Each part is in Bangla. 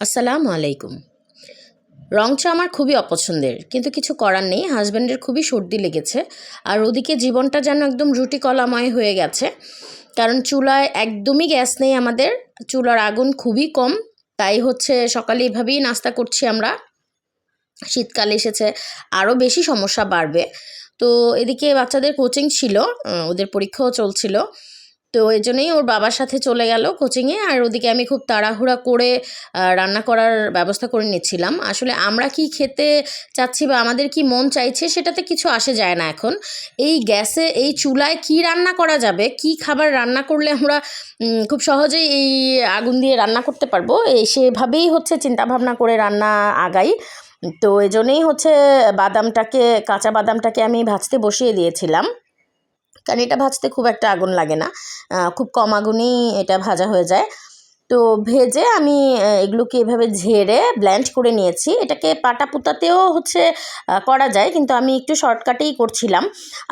আসসালামু আলাইকুম। রং চা আমার খুবই অপছন্দের, কিন্তু কিছু করার নেই। হাজব্যান্ডের খুবই সর্দি লেগেছে, আর ওদিকে জীবনটা যেন একদম রুটি কলাময় হয়ে গেছে। কারণ চুলায় একদমই গ্যাস নেই আমাদের, চুলার আগুন খুবই কম। তাই হচ্ছে সকালে এভাবেই নাস্তা করছি আমরা। শীতকাল এসেছে, আরও বেশি সমস্যা বাড়বে। তো এদিকে বাচ্চাদের কোচিং ছিল, ওদের পরীক্ষাও চলছিল। তো এই জন্যই ওর বাবার সাথে চলে গেল কোচিংয়ে, আর ওদিকে আমি খুব তাড়াহুড়া করে রান্না করার ব্যবস্থা করে নিচ্ছিলাম। আসলে আমরা কি খেতে চাচ্ছি বা আমাদের কি মন চাইছে সেটাতে কিছু আসে যায় না এখন। এই গ্যাসে, এই চুলায় কি রান্না করা যাবে, কি খাবার রান্না করলে আমরা খুব সহজেই এই আগুন দিয়ে রান্না করতে পারবো, সেভাবেই হচ্ছে চিন্তাভাবনা করে রান্না আগাই। তো এই জন্যই হচ্ছে কাঁচা বাদামটাকে আমি ভাজতে বসিয়ে দিয়েছিলাম, কারণ এটা ভাজতে খুব একটা আগুন লাগে না, খুব কম আগুনেই এটা ভাজা হয়ে যায়। তো ভেজে আমি এগুলোকে এভাবে ঝেড়ে ব্লেন্ড করে নিয়েছি। এটাকে পাটাপুতাতেও হচ্ছে করা যায়, কিন্তু আমি একটু শর্টকাটেই করছিলাম।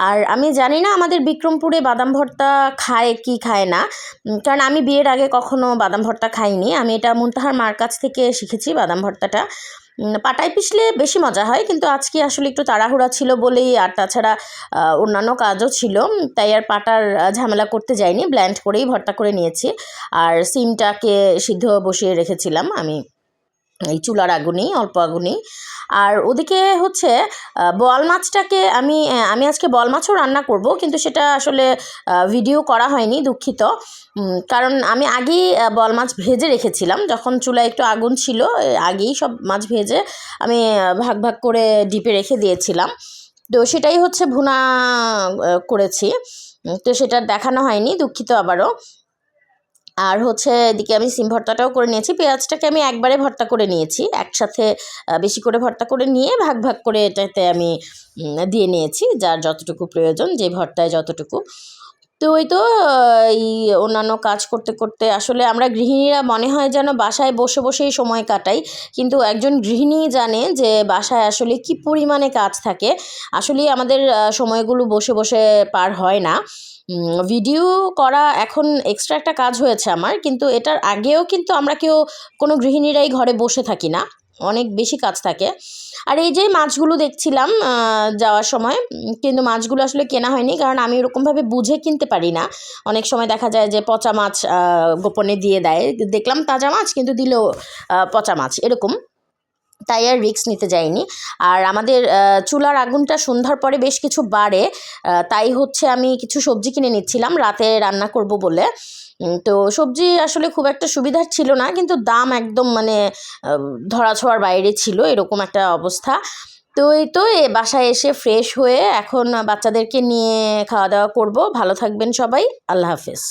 আর আমি জানি না আমাদের বিক্রমপুরে বাদাম ভর্তা খায় কি খায় না, কারণ আমি বিয়ের আগে কখনো বাদাম ভর্তা খাইনি। আমি এটা মুনতাহার মার কাছ থেকে শিখেছি বাদাম ভর্তাটা। পাটায় পিষলে বেশি মজা হয়, কিন্তু আজকে আসলে একটু তাড়াহুড়া ছিল বলেই, আর তাছাড়া অন্যান্য কাজও ছিল, তাই আর পাটার ঝামেলা করতে যাইনি, ব্লেন্ড করেই ভর্তা করে নিয়েছি। আর সিমটাকে সিদ্ধ বসিয়ে রেখেছিলাম আমি এই চুলার আগুনেই, অল্প আগুনেই। আর ওদিকে হচ্ছে বোয়াল মাছটাকে আমি আজকে বোয়াল মাছও রান্না করব, কিন্তু সেটা আসলে ভিডিও করা হয়নি, দুঃখিত। কারণ আমি আগেই বোয়াল মাছ ভেজে রেখেছিলাম, যখন চুলায় একটু আগুন ছিল আগেই সব মাছ ভেজে আমি ভাগ ভাগ করে ডিপে রেখে দিয়েছিলাম। তো সেটাই হচ্ছে ভুনা করেছি, তো সেটা দেখানো হয়নি, দুঃখিত আবারও। আর হচ্ছে এদিকে আমি সিম ভর্তাটাও করে নিয়েছি। পেঁয়াজটাকে আমি একবারে ভর্তা করে নিয়েছি, একসাথে বেশি করে ভর্তা করে নিয়ে ভাগ ভাগ করে এটাতে আমি দিয়ে নিয়েছি, যার যতটুকু প্রয়োজন, যে ভর্তায় যতটুকু। তো ওই তো এই অন্যান্য কাজ করতে করতে আসলে আমরা গৃহিণীরা মনে হয় যেন বাসায় বসে বসেই সময় কাটাই, কিন্তু একজন গৃহিণী জানে যে বাসায় আসলে কি পরিমাণে কাজ থাকে। আসলেই আমাদের সময়গুলো বসে বসে পার হয় না। ভিডিও করা এখন এক্সট্রা একটা কাজ হয়েছে আমার, কিন্তু এটার আগেও কিন্তু আমরা কোনো গৃহিণীরাই ঘরে বসে থাকি না, অনেক বেশি কাজ থাকে। আর এই যে মাছগুলো দেখছিলাম যাওয়ার সময়, কিন্তু মাছগুলো আসলে কেনা হয়নি, কারণ আমি ওরকমভাবে বুঝে কিনতে পারি না। অনেক সময় দেখা যায় যে পচা মাছ গোপনে দিয়ে দেয়, দেখলাম তাজা মাছ কিন্তু দিল পচা মাছ, এরকম। তাই আর রিস্ক নিতে যাইনি। আর আমাদের চুলার আগুনটা সন্ধ্যার পরে বেশ কিছু বাড়ে, তাই হচ্ছে আমি কিছু সবজি কিনে নিচ্ছিলাম রাতে রান্না করব বলে। তো সবজি আসলে খুব একটা সুবিধার ছিল না, কিন্তু দাম একদম মানে ধরাছোঁয়ার বাইরে ছিল, এরকম একটা অবস্থা। তো এই তো বাসায় এসে ফ্রেশ হয়ে এখন বাচ্চাদেরকে নিয়ে খাওয়া দাওয়া করব। ভালো থাকবেন সবাই, আল্লাহ হাফেজ।